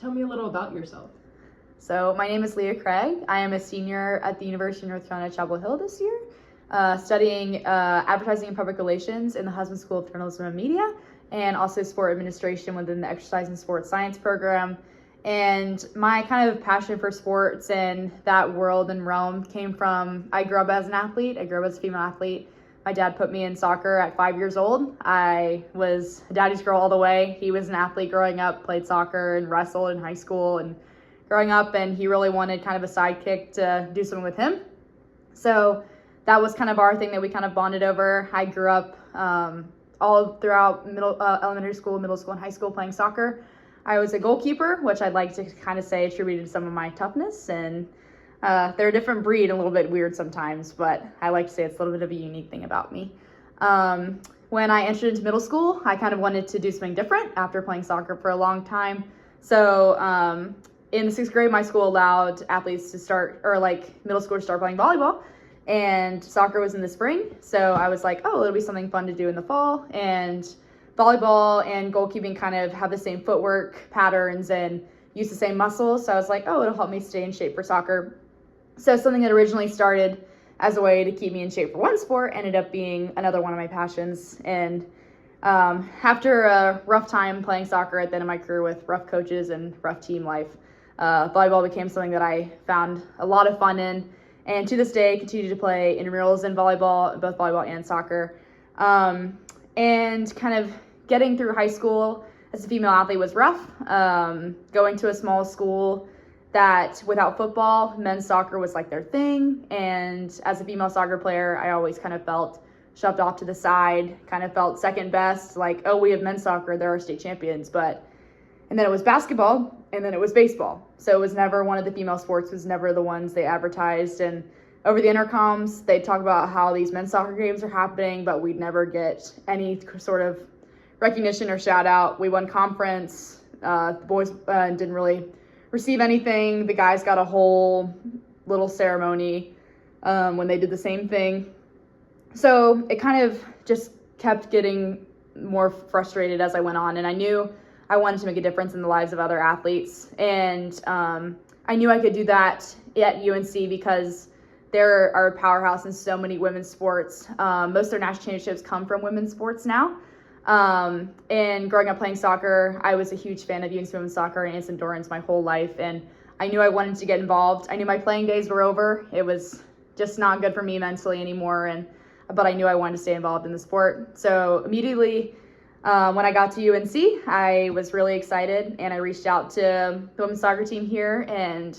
Tell me a little about yourself. So my name is Leah Craig. I am a senior at the University of North Carolina, Chapel Hill this year, studying advertising and public relations in the Husman School of Journalism and Media, and also sport administration within the exercise and sports science program. And my kind of passion for sports and that world and realm came from, I grew up as an athlete. I grew up as a female athlete. My dad put me in soccer at 5 years old. I was a daddy's girl all the way. He was an athlete growing up, played soccer and wrestled in high school and growing up, and he really wanted kind of a sidekick to do something with him. So that was kind of our thing that we kind of bonded over. I grew up all throughout elementary school, middle school, and high school playing soccer. I was a goalkeeper, which I'd like to kind of say attributed to some of my toughness, and they're a different breed, a little bit weird sometimes, but I like to say it's a little bit of a unique thing about me. When I entered into middle school, I kind of wanted to do something different after playing soccer for a long time. So in the 6th grade, my school allowed athletes to start, or like middle schoolers to start playing volleyball, and soccer was in the spring. So I was like, oh, it'll be something fun to do in the fall. And volleyball and goalkeeping kind of have the same footwork patterns and use the same muscles. So I was like, oh, it'll help me stay in shape for soccer. So something that originally started as a way to keep me in shape for one sport ended up being another one of my passions. And after a rough time playing soccer at the end of my career with rough coaches and rough team life, volleyball became something that I found a lot of fun in. And to this day, continue to play intramurals in volleyball, both volleyball and soccer. And kind of getting through high school as a female athlete was rough. Going to a small school that without football, men's soccer was like their thing. And as a female soccer player, I always kind of felt shoved off to the side, kind of felt second best, like, oh, we have men's soccer, they're our state champions. And then it was basketball, and then it was baseball. So it was never one of the female sports, was never the ones they advertised. And over the intercoms, they'd talk about how these men's soccer games are happening, but we'd never get any sort of recognition or shout out. We won conference. The boys didn't really receive anything. The guys got a whole little ceremony when they did the same thing. So it kind of just kept getting more frustrated as I went on. And I knew I wanted to make a difference in the lives of other athletes. And I knew I could do that at UNC because there are a powerhouse in so many women's sports. Most of their national championships come from women's sports now. And growing up playing soccer, I was a huge fan of UNC women's soccer and instant endurance my whole life. And I knew I wanted to get involved. I knew my playing days were over. It was just not good for me mentally anymore. But I knew I wanted to stay involved in the sport. So immediately when I got to UNC, I was really excited, and I reached out to the women's soccer team here and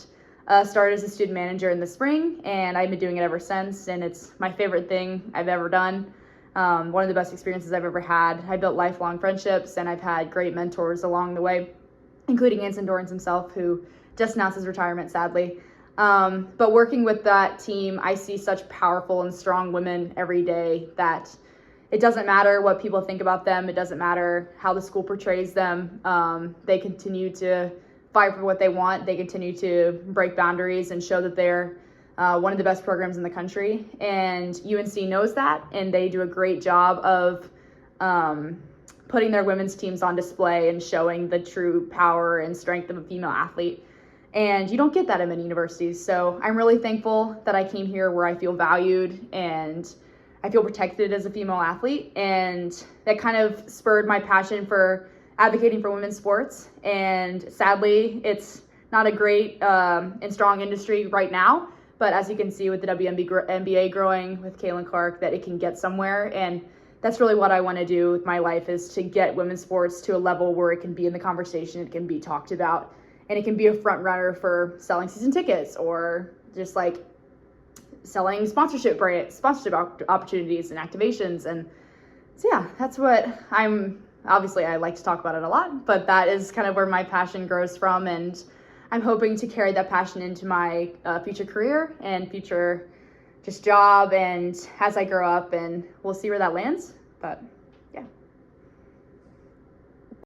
started as a student manager in the spring, and I've been doing it ever since, and it's my favorite thing I've ever done. One of the best experiences I've ever had. I built lifelong friendships, and I've had great mentors along the way, including Anson Dorrance himself, who just announced his retirement, sadly. But working with that team, I see such powerful and strong women every day that it doesn't matter what people think about them. It doesn't matter how the school portrays them. They continue to fight for what they want. They continue to break boundaries and show that they're one of the best programs in the country. And UNC knows that, and they do a great job of putting their women's teams on display and showing the true power and strength of a female athlete. And you don't get that at many universities. So I'm really thankful that I came here where I feel valued and I feel protected as a female athlete. And that kind of spurred my passion for advocating for women's sports. And sadly, it's not a great and strong industry right now. But as you can see with the WNBA growing with Caitlin Clark, that it can get somewhere. And that's really what I want to do with my life, is to get women's sports to a level where it can be in the conversation, it can be talked about, and it can be a front runner for selling season tickets or just like selling sponsorship opportunities and activations. And so yeah, that's what obviously I like to talk about it a lot, but that is kind of where my passion grows from. And I'm hoping to carry that passion into my future career and future just job, and as I grow up, and we'll see where that lands. But